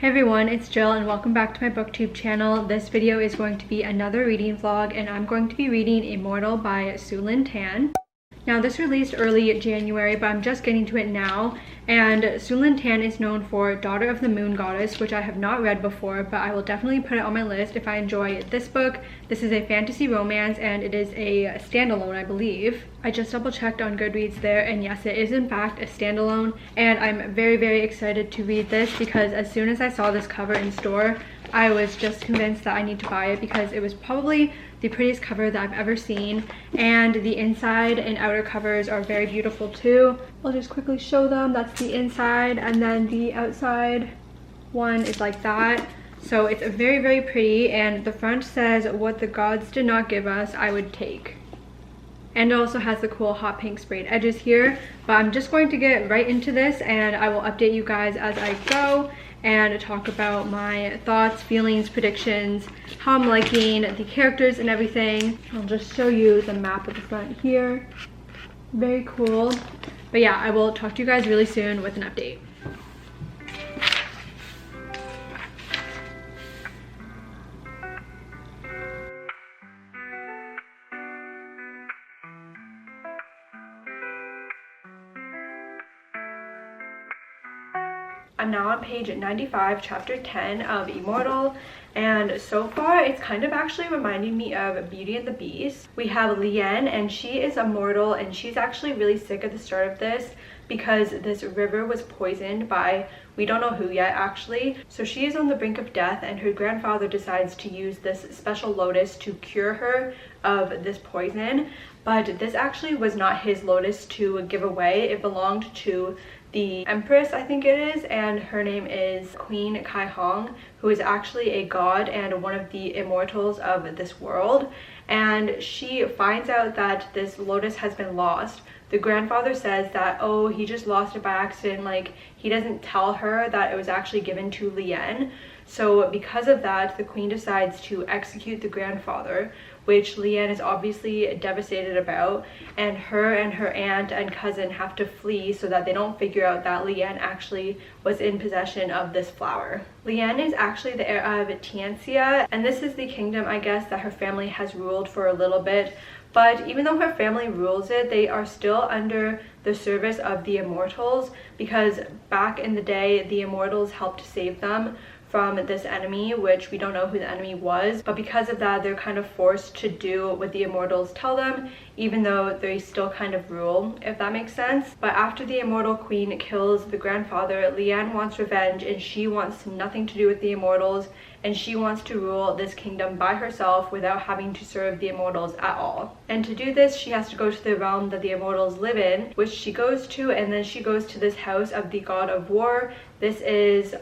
Hey everyone, it's Jill and welcome back to my booktube channel. This video is going to be another reading vlog and I'm going to be reading Immortal by Sue Lynn Tan. Now this released early January, but I'm just getting to it now. And Sue Lynn Tan is known for Daughter of the Moon Goddess, which I have not read before, but I will definitely put it on my list if I enjoy this book. This is a fantasy romance and it is a standalone, I believe. I just double checked on Goodreads there and yes, it is in fact a standalone. And I'm very excited to read this because as soon as I saw this cover in store, I was just convinced that I need to buy it because it was probably the prettiest cover that I've ever seen, and the inside and outer covers are very beautiful too. I'll just quickly show them. That's the inside, and then the outside one is like that. So it's very pretty, and the front says, "What the gods did not give us, I would take." And it also has the cool hot pink sprayed edges here. But I'm just going to get right into this and I will update you guys as I go and talk about my thoughts, feelings, predictions, how I'm liking the characters and everything. I'll just show you the map at the front here. Very cool. But yeah, I will talk to you guys really soon with an update. I'm now on page 95, chapter 10 of Immortal, and so far it's kind of actually reminding me of Beauty and the Beast. We have Lien, and she is immortal, and she's actually really sick at the start of this because this river was poisoned by we don't know who yet actually. So she is on the brink of death and her grandfather decides to use this special lotus to cure her of this poison. But this actually was not his lotus to give away. It belonged to the Empress, I think it is, and her name is Queen Kai Hong, who is actually a god and one of the immortals of this world. And she finds out that this lotus has been lost. The grandfather says that, oh, he just lost it by accident. Like, he doesn't tell her that it was actually given to Lien. So because of that, the queen decides to execute the grandfather, which Lien is obviously devastated about, and her aunt and cousin have to flee so that they don't figure out that Lien actually was in possession of this flower. Lien is actually the heir of Tianxia, and this is the kingdom, I guess, that her family has ruled for a little bit. But even though her family rules it, they are still under the service of the Immortals, because back in the day, the Immortals helped save them from this enemy, which we don't know who the enemy was, but because of that they're kind of forced to do what the Immortals tell them, even though they still kind of rule, if that makes sense. But after the immortal queen kills the grandfather, Lien wants revenge and she wants nothing to do with the Immortals, and she wants to rule this kingdom by herself without having to serve the Immortals at all. And to do this, she has to go to the realm that the Immortals live in, which she goes to, and then she goes to this house of the god of war. This is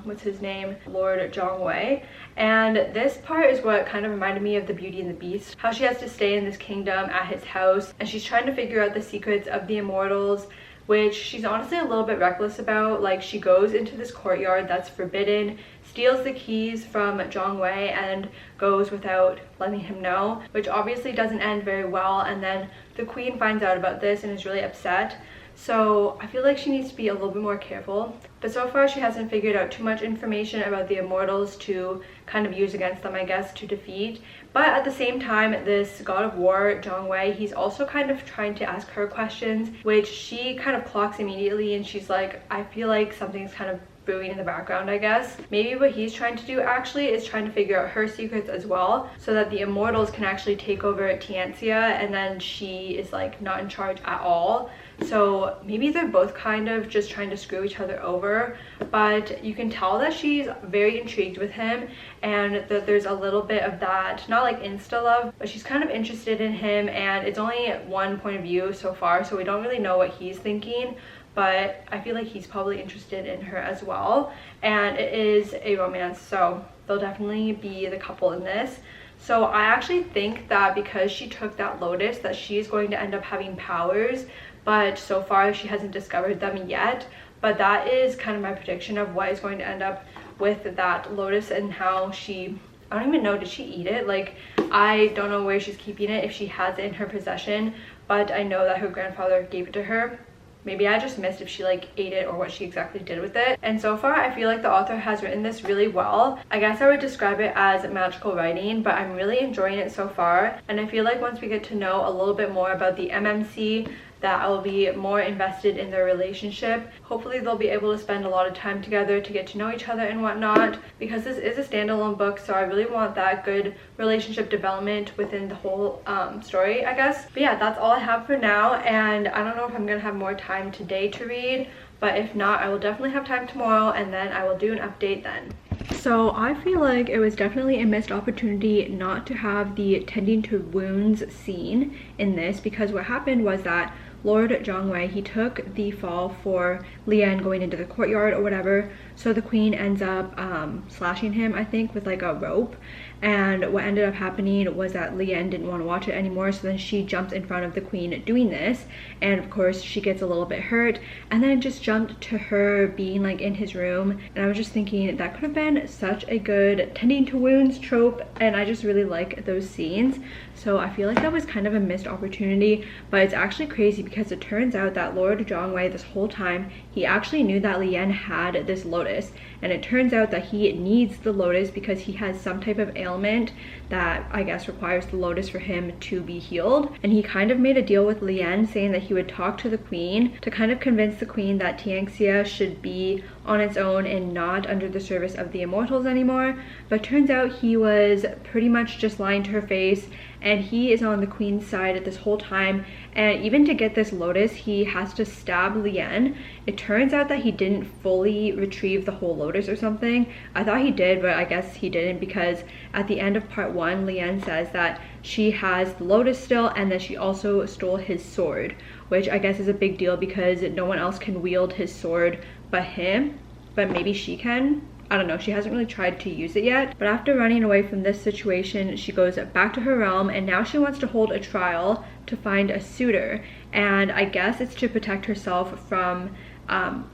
what's his name, Lord Zhongwei. And this part is what kind of reminded me of the Beauty and the Beast, how she has to stay in this kingdom at his house and she's trying to figure out the secrets of the Immortals, which she's honestly a little bit reckless about. Like, she goes into this courtyard that's forbidden, steals the keys from Zhongwei and goes without letting him know, which obviously doesn't end very well, and then the queen finds out about this and is really upset. So I feel like she needs to be a little bit more careful. But so far she hasn't figured out too much information about the Immortals to kind of use against them, I guess, to defeat. But at the same time, this god of war, Zhongwei, he's also kind of trying to ask her questions, which she kind of clocks immediately, and she's like, I feel like something's kind of brewing in the background, I guess. Maybe what he's trying to do actually is trying to figure out her secrets as well, so that the Immortals can actually take over Tianxia and then she is like not in charge at all. So maybe they're both kind of just trying to screw each other over, but you can tell that she's very intrigued with him and that there's a little bit of that, not like insta love, but she's kind of interested in him, and it's only one point of view so far, so we don't really know what he's thinking. But I feel like he's probably interested in her as well, and it is a romance, so they'll definitely be the couple in this. So I actually think that because she took that lotus that she's going to end up having powers, but so far she hasn't discovered them yet. But that is kind of my prediction of what is going to end up with that lotus and how she, I don't even know, did she eat it? Like, I don't know where she's keeping it, if she has it in her possession, but I know that her grandfather gave it to her. maybe I just missed if she like ate it or what she exactly did with it. And so far I feel like the author has written this really well. I guess I would describe it as magical writing, but I'm really enjoying it so far. And I feel like once we get to know a little bit more about the MMC, that I will be more invested in their relationship. Hopefully they'll be able to spend a lot of time together to get to know each other and whatnot, because this is a standalone book, so I really want that good relationship development within the whole story, I guess. But yeah, that's all I have for now, and I don't know if I'm gonna have more time today to read, but if not, I will definitely have time tomorrow, and then I will do an update then. So I feel like it was definitely a missed opportunity not to have the tending to wounds scene in this, because what happened was that Lord Jongwei, he took the fall for Lian going into the courtyard or whatever, so the queen ends up slashing him, I think, with like a rope. And what ended up happening was that Lian didn't want to watch it anymore, so then she jumps in front of the queen doing this, and of course she gets a little bit hurt, and then it just jumped to her being like in his room, and I was just thinking that could have been such a good tending to wounds trope, and I just really like those scenes. So I feel like that was kind of a missed opportunity, but it's actually crazy because it turns out that Lord Jongwei this whole time, he actually knew that Lian had this lotus, and it turns out that he needs the lotus because he has some type of ailment that I guess requires the lotus for him to be healed. And he kind of made a deal with Lian saying that he would talk to the queen to kind of convince the queen that Tianxia should be on its own and not under the service of the Immortals anymore. But turns out he was pretty much just lying to her face, and he is on the queen's side this whole time. And even to get this lotus, he has to stab Lian. It turns out that he didn't fully retrieve the whole lotus or something. I thought he did, but I guess he didn't, because at the end of part 1, Lian says that she has the lotus still, and that she also stole his sword, which I guess is a big deal because no one else can wield his sword but him, but maybe she can. I don't know, she hasn't really tried to use it yet. But after running away from this situation, she goes back to her realm, and now she wants to hold a trial to find a suitor, and I guess it's to protect herself from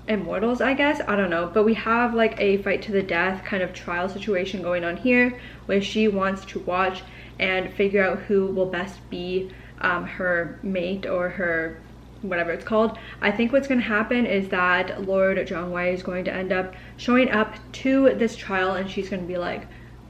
Immortals, I guess. I don't know, but we have like a fight to the death kind of trial situation going on here, where she wants to watch and figure out who will best be her mate, or her whatever it's called. I think what's going to happen is that Lord Jongwei is going to end up showing up to this trial, and she's going to be like,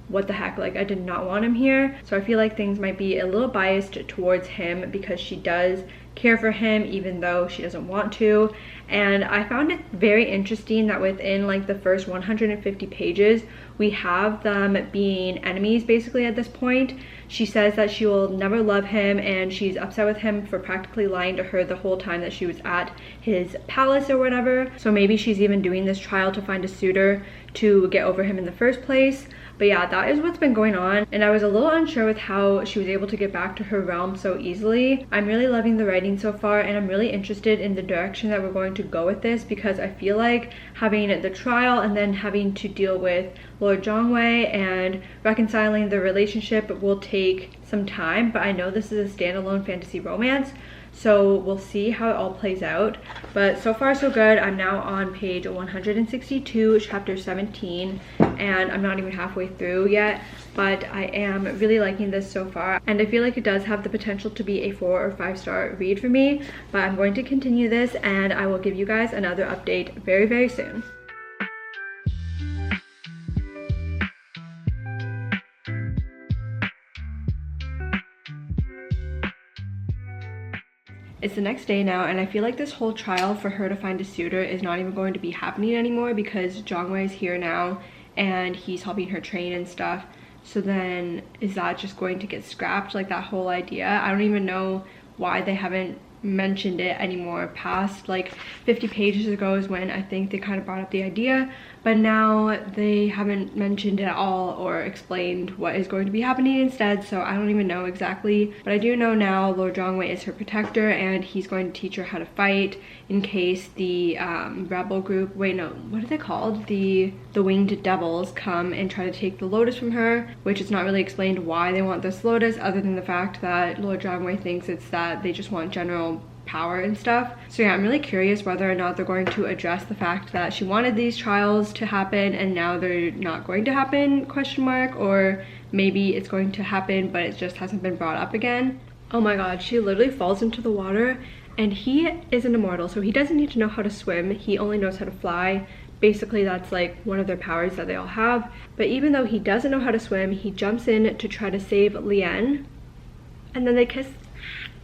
what the heck, like I did not want him here. So I feel like things might be a little biased towards him because she does care for him even though she doesn't want to. And I found it very interesting that within like the first 150 pages we have them being enemies basically at this point. She says that she will never love him, and she's upset with him for practically lying to her the whole time that she was at his palace or whatever. So maybe she's even doing this trial to find a suitor to get over him in the first place. But yeah, that is what's been going on, and I was a little unsure with how she was able to get back to her realm so easily. I'm really loving the writing so far, and I'm really interested in the direction that we're going to go with this, because I feel like having the trial and then having to deal with Lord Jongwei and reconciling the relationship will take some time, but I know this is a standalone fantasy romance, so we'll see how it all plays out. But so far so good. I'm now on page 162, chapter 17, and I'm not even halfway through yet, but I am really liking this so far, and I feel like it does have the potential to be a 4 or 5 star read for me. But I'm going to continue this, and I will give you guys another update very, very soon. It's the next day now, and I feel like this whole trial for her to find a suitor is not even going to be happening anymore, because Jongwei is here now and he's helping her train and stuff. So then is that just going to get scrapped, like that whole idea? I don't even know why they haven't mentioned it anymore. Past like 50 pages ago is when I think they kind of brought up the idea, but now they haven't mentioned it at all or explained what is going to be happening instead, so I don't even know exactly. But I do know now Lord Jongwei is her protector, and he's going to teach her how to fight in case the rebel group, wait no, what are they called, the winged devils come and try to take the lotus from her, which is not really explained why they want this lotus, other than the fact that Lord Jongwei thinks it's that they just want general power and stuff. So yeah, I'm really curious whether or not they're going to address the fact that she wanted these trials to happen and now they're not going to happen, question mark, or maybe it's going to happen but it just hasn't been brought up again. Oh my god, she literally falls into the water and he is an immortal, so he doesn't need to know how to swim. He only knows how to fly. Basically, that's like one of their powers that they all have. But even though he doesn't know how to swim, he jumps in to try to save Lien, and then they kiss.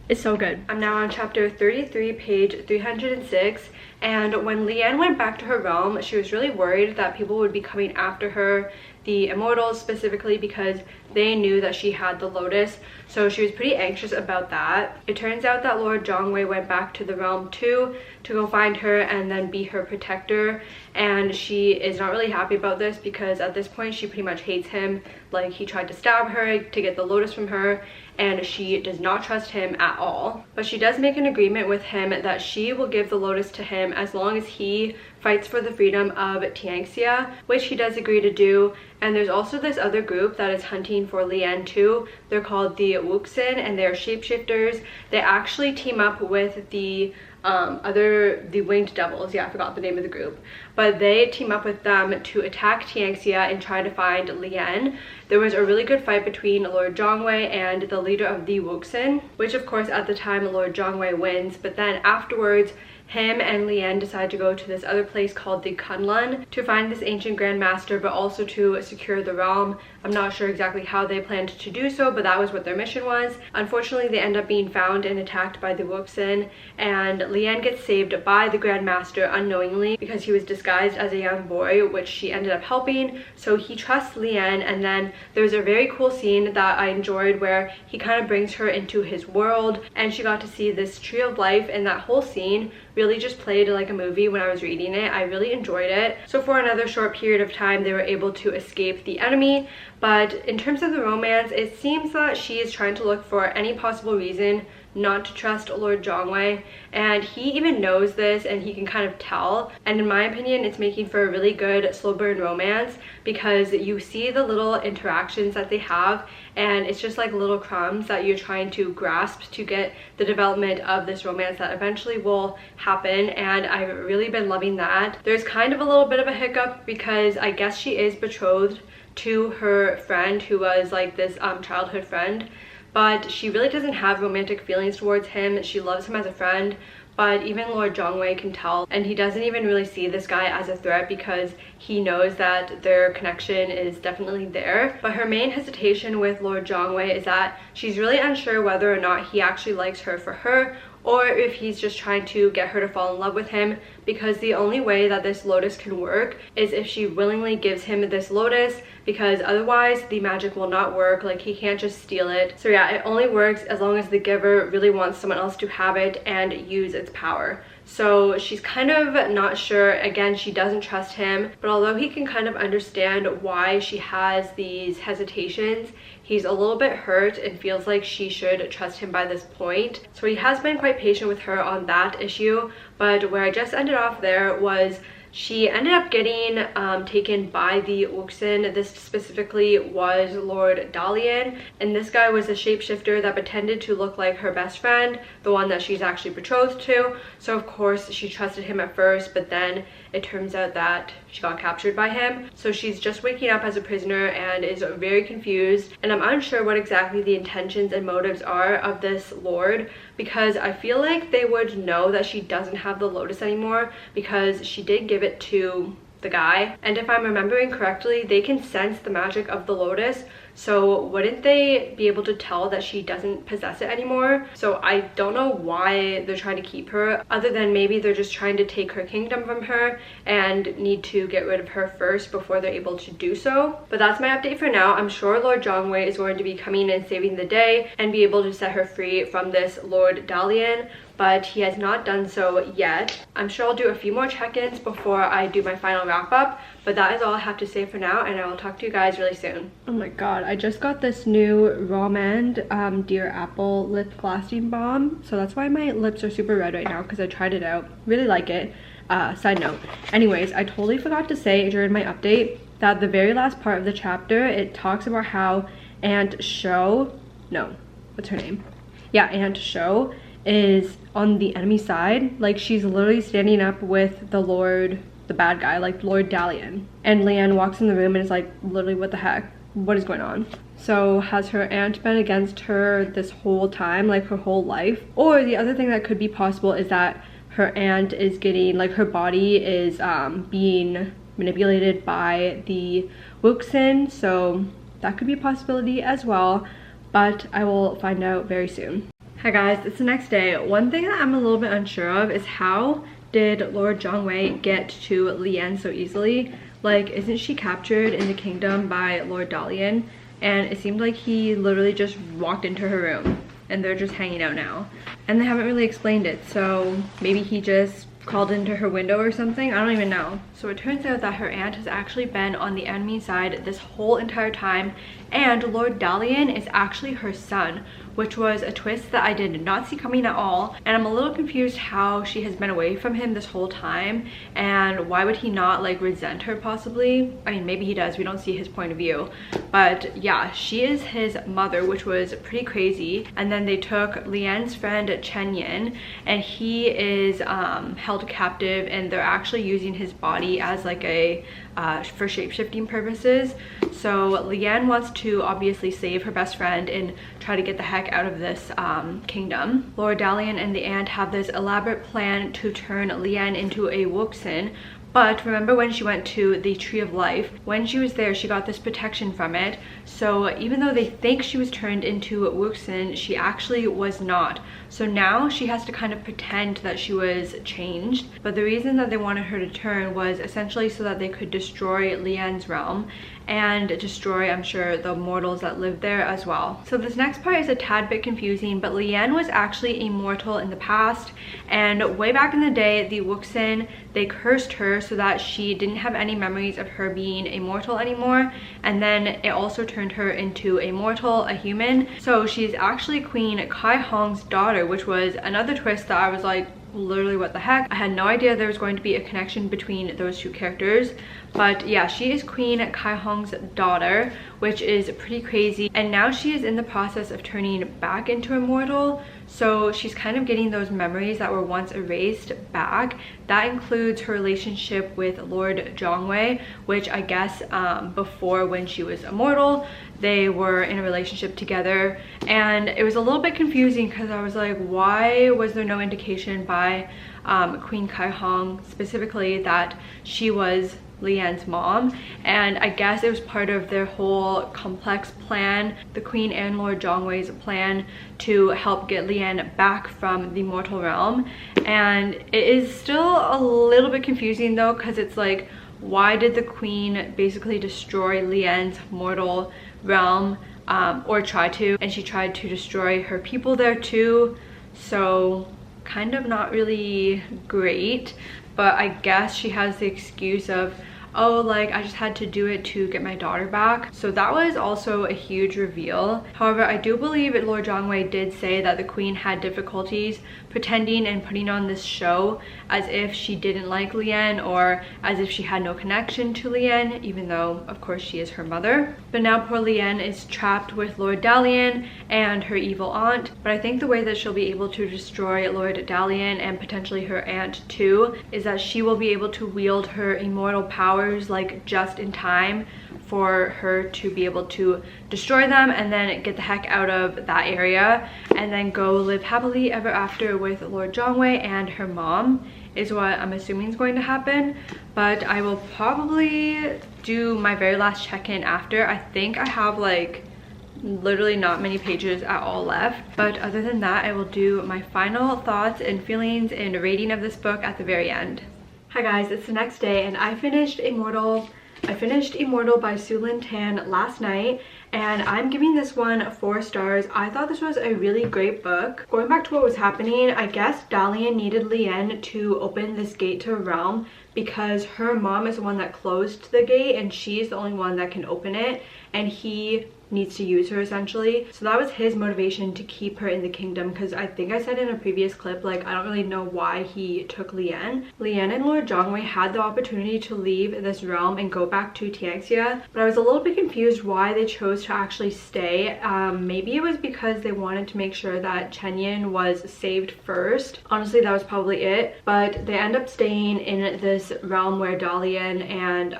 It's so good. I'm now on chapter 33, page 306. And when Lien went back to her realm, she was really worried that people would be coming after her, the immortals specifically, because they knew that she had the lotus. So she was pretty anxious about that. It turns out that Lord Zhongwei went back to the realm too to go find her and then be her protector. And she is not really happy about this because at this point she pretty much hates him. Like, he tried to stab her to get the lotus from her, and she does not trust him at all. But she does make an agreement with him that she will give the lotus to him as long as he fights for the freedom of Tianxia, which he does agree to do. And there's also this other group that is hunting for Lien too. They're called the Wuxin, and they're shapeshifters. They actually team up with the winged devils. Yeah, I forgot the name of the group, but they team up with them to attack Tianxia and try to find Lien. There was a really good fight between Lord Zhongwei and the leader of the Wuxin, which of course at the time Lord Zhongwei wins, but then afterwards him and Lien decide to go to this other place called the Kunlun to find this ancient Grand Master, but also to secure the realm. I'm not sure exactly how they planned to do so, but that was what their mission was. Unfortunately, they end up being found and attacked by the Wuxin, and Lien gets saved by the Grand Master unknowingly because he was disguised as a young boy, which she ended up helping. So he trusts Lien, and then there's a very cool scene that I enjoyed where he kind of brings her into his world, and she got to see this tree of life, and that whole scene really just played like a movie when I was reading it. I really enjoyed it. So for another short period of time, they were able to escape the enemy. But in terms of the romance, it seems that she is trying to look for any possible reason not to trust Lord Zhongwei, and he even knows this and he can kind of tell. And in my opinion, it's making for a really good slow burn romance because you see the little interactions that they have, and it's just like little crumbs that you're trying to grasp to get the development of this romance that eventually will happen. And I've really been loving that. There's kind of a little bit of a hiccup because I guess she is betrothed to her friend who was like this childhood friend, but she really doesn't have romantic feelings towards him. She loves him as a friend, but even Lord Zhongwei can tell, and he doesn't even really see this guy as a threat because he knows that their connection is definitely there. But her main hesitation with Lord Zhongwei is that she's really unsure whether or not he actually likes her for her, or if he's just trying to get her to fall in love with him, because the only way that this lotus can work is if she willingly gives him this lotus, because otherwise the magic will not work. Like, he can't just steal it. So yeah, it only works as long as the giver really wants someone else to have it and use its power. So she's kind of not sure. Again, she doesn't trust him, but although he can kind of understand why she has these hesitations, he's a little bit hurt and feels like she should trust him by this point. So he has been quite patient with her on that issue. But where I just ended off there was she ended up getting taken by the Wuxin. This specifically was Lord Dalian, and this guy was a shapeshifter that pretended to look like her best friend, the one that she's actually betrothed to. So of course she trusted him at first, but then it turns out that she got captured by him. So she's just waking up as a prisoner and is very confused, and I'm unsure what exactly the intentions and motives are of this lord, because I feel like they would know that she doesn't have the lotus anymore because she did give it to the guy, and if I'm remembering correctly, they can sense the magic of the lotus. So wouldn't they be able to tell that she doesn't possess it anymore? So I don't know why they're trying to keep her, other than maybe they're just trying to take her kingdom from her and need to get rid of her first before they're able to do so. But that's my update for now. I'm sure Lord Zhongwei is going to be coming and saving the day and be able to set her free from this Lord Dalian, but he has not done so yet. I'm sure I'll do a few more check-ins before I do my final wrap-up, but that is all I have to say for now, and I will talk to you guys really soon. Oh my god, I just got this new Romand Dear Apple lip glossing balm, so that's why my lips are super red right now, because I tried it out. Really like it. Side note. Anyways, I totally forgot to say during my update that the very last part of the chapter, it talks about how Aunt Shou, no, what's her name? Yeah, Aunt Shou is on the enemy side. Like, she's literally standing up with the lord, the bad guy, like Lord Dalian. And Lien walks in the room and is like, literally, what the heck? what is going on? So has her aunt been against her this whole time, like her whole life? Or the other thing that could be possible is that her aunt is getting, like, her body is being manipulated by the Wuxin, so that could be a possibility as well, but I will find out very soon. Hi guys, it's the next day. One thing that I'm a little bit unsure of is how did Lord Zhongwei get to Lian so easily? Like, isn't she captured in the kingdom by Lord Dalian? And it seemed like he literally just walked into her room and they're just hanging out now. And they haven't really explained it, so maybe he just crawled into her window or something. I don't even know. So it turns out that her aunt has actually been on the enemy side this whole entire time, and Lord Dalian is actually her son, which was a twist that I did not see coming at all. And I'm a little confused how she has been away from him this whole time, and why would he not, like, resent her possibly? I mean, maybe he does, we don't see his point of view, but yeah, she is his mother, which was pretty crazy. And then they took Lian's friend Chen Yin, and he is held captive, and they're actually using his body as like a for shape-shifting purposes. So Lian wants to obviously save her best friend and try to get the heck out of this kingdom. Lord Dalian and the aunt have this elaborate plan to turn Lian into a Wuxin. But remember when she went to the Tree of Life, when she was there, she got this protection from it. So even though they think she was turned into Wuxin, she actually was not. So now she has to kind of pretend that she was changed. But the reason that they wanted her to turn was essentially so that they could destroy Lian's realm and destroy, I'm sure, the mortals that live there as well. So this next part is a tad bit confusing, but Lian was actually immortal in the past, and way back in the day, the Wuxin, they cursed her so that she didn't have any memories of her being immortal anymore, and then it also turned her into a mortal, a human. So she's actually Queen Kai Hong's daughter, which was another twist that I was like, literally what the heck. I had no idea there was going to be a connection between those two characters, but yeah, she is Queen Kai Hong's daughter, which is pretty crazy. And now she is in the process of turning back into immortal, so she's kind of getting those memories that were once erased back. That includes her relationship with Lord Zhongwei, which I guess before, when she was immortal, they were in a relationship together, and it was a little bit confusing because I was like, why was there no indication by Queen Kai Hong specifically that she was Lian's mom? And I guess it was part of their whole complex plan, the Queen and Lord Zhongwei's plan to help get Lian back from the mortal realm. And it is still a little bit confusing though, because it's like, why did the Queen basically destroy Lian's mortal realm, or try to, and she tried to destroy her people there too, so kind of not really great. But I guess she has the excuse of, oh, like, I just had to do it to get my daughter back. So that was also a huge reveal. However, I do believe Lord Zhongwei did say that the Queen had difficulties pretending and putting on this show as if she didn't like Lian, or as if she had no connection to Lian, even though of course she is her mother. But now poor Lian is trapped with Lord Dalian and her evil aunt. But I think the way that she'll be able to destroy Lord Dalian and potentially her aunt too is that she will be able to wield her immortal powers like just in time for her to be able to destroy them and then get the heck out of that area and then go live happily ever after with Lord Zhongwei and her mom, is what I'm assuming is going to happen. But I will probably do my very last check-in after. I think I have like literally not many pages at all left, but other than that, I will do my final thoughts and feelings and rating of this book at the very end. Hi guys, it's the next day and I finished Immortal by Sue Lynn Tan last night, and I'm giving this one 4 stars. I thought this was a really great book. Going back to what was happening, I guess Dalian needed Lian to open this gate to her realm because her mom is the one that closed the gate and she's the only one that can open it, and he needs to use her essentially. So that was his motivation to keep her in the kingdom, because I think I said in a previous clip, like, I don't really know why he took Lien. Lien and Lord Zhongwei had the opportunity to leave this realm and go back to Tianxia, but I was a little bit confused why they chose to actually stay. Maybe it was because they wanted to make sure that Chenyin was saved first. Honestly, that was probably it, but they end up staying in this realm where Dalian and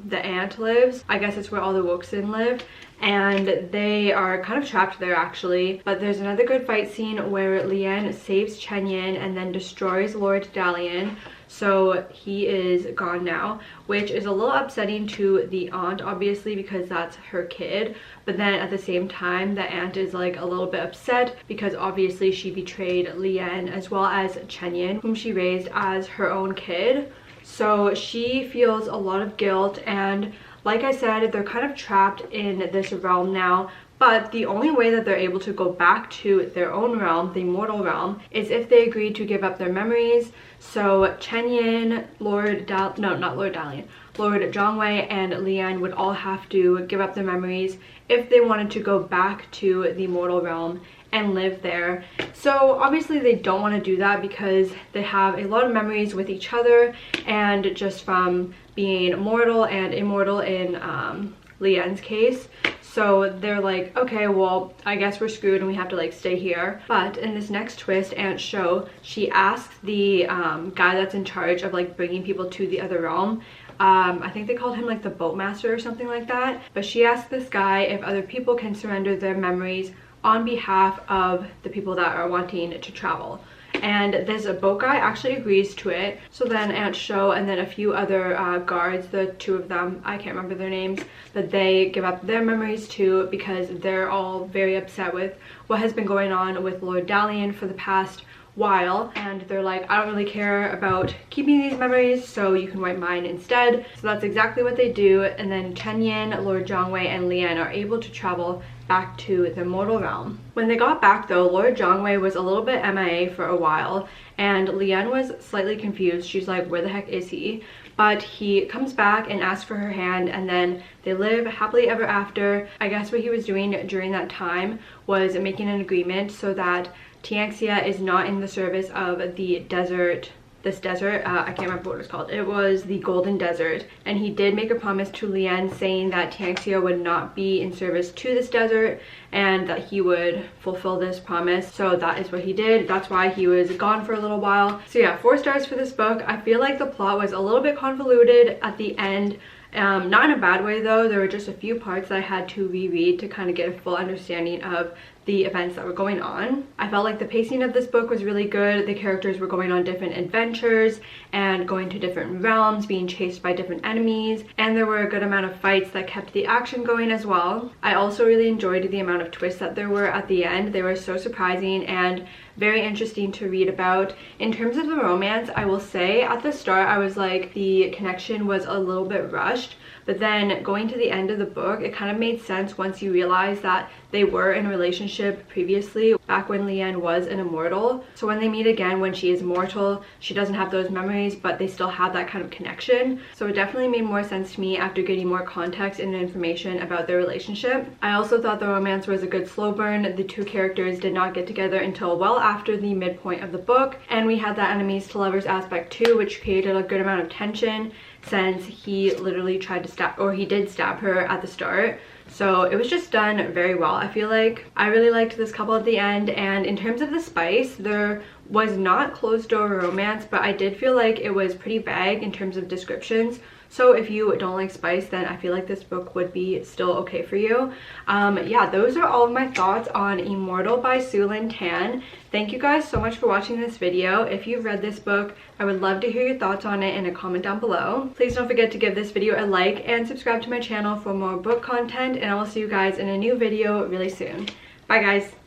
the aunt lives. I guess it's where all the Wuxin live, and they are kind of trapped there actually. But there's another good fight scene where Lien saves Chenyin and then destroys Lord Dalian, so he is gone now, which is a little upsetting to the aunt obviously, because that's her kid. But then at the same time, the aunt is like a little bit upset because obviously she betrayed Lien as well as Chenyin, whom she raised as her own kid. So she feels a lot of guilt, and like I said, they're kind of trapped in this realm now. But the only way that they're able to go back to their own realm, the immortal realm, is if they agree to give up their memories. So Chenyin, Lord Zhongwei and Lien would all have to give up their memories if they wanted to go back to the immortal realm and live there. So obviously they don't want to do that because they have a lot of memories with each other, and just from being mortal and immortal in Lien's case. So they're like, okay, well, I guess we're screwed and we have to like stay here. But in this next twist, Aunt Shou, she asks the guy that's in charge of like bringing people to the other realm, I think they called him like the boatmaster or something like that, but she asked this guy if other people can surrender their memories on behalf of the people that are wanting to travel. And this boat guy actually agrees to it. So then Aunt Shou and then a few other guards, the two of them, I can't remember their names, but they give up their memories too, because they're all very upset with what has been going on with Lord Dalian for the past while, and they're like, I don't really care about keeping these memories, so you can wipe mine instead. So that's exactly what they do, and then Chenyin, Lord Zhongwei and Lien are able to travel back to the immortal realm. When they got back though, Lord Zhongwei was a little bit MIA for a while, and Lien was slightly confused. She's like, where the heck is he? But he comes back and asks for her hand, and then they live happily ever after. I guess what he was doing during that time was making an agreement so that Tianxia is not in the service of the desert, I can't remember what it was called. It was the Golden Desert, and he did make a promise to Lien saying that Tianxia would not be in service to this desert and that he would fulfill this promise. So that is what he did. That's why he was gone for a little while. So yeah, 4 stars for this book. I feel like the plot was a little bit convoluted at the end. Not in a bad way though. There were just a few parts that I had to reread to kind of get a full understanding of the events that were going on. I felt like the pacing of this book was really good. The characters were going on different adventures and going to different realms, being chased by different enemies, and there were a good amount of fights that kept the action going as well. I also really enjoyed the amount of twists that there were at the end. They were so surprising and very interesting to read about. In terms of the romance, I will say at the start I was like, the connection was a little bit rushed, but then going to the end of the book, it kind of made sense once you realize that they were in a relationship previously, back when Lien was an immortal. So when they meet again, when she is mortal, she doesn't have those memories, but they still have that kind of connection. So it definitely made more sense to me after getting more context and information about their relationship. I also thought the romance was a good slow burn. The two characters did not get together until well after the midpoint of the book, and we had that enemies to lovers aspect too, which created a good amount of tension, since he literally tried to stab, or he did stab her at the start. So it was just done very well. I feel like I really liked this couple at the end. And in terms of the spice, there was not closed door romance, but I did feel like it was pretty vague in terms of descriptions. So if you don't like spice, then I feel like this book would be still okay for you. Yeah, those are all of my thoughts on Immortal by Sue Lynn Tan. Thank you guys so much for watching this video. If you've read this book, I would love to hear your thoughts on it in a comment down below. Please don't forget to give this video a like and subscribe to my channel for more book content, and I will see you guys in a new video really soon. Bye guys!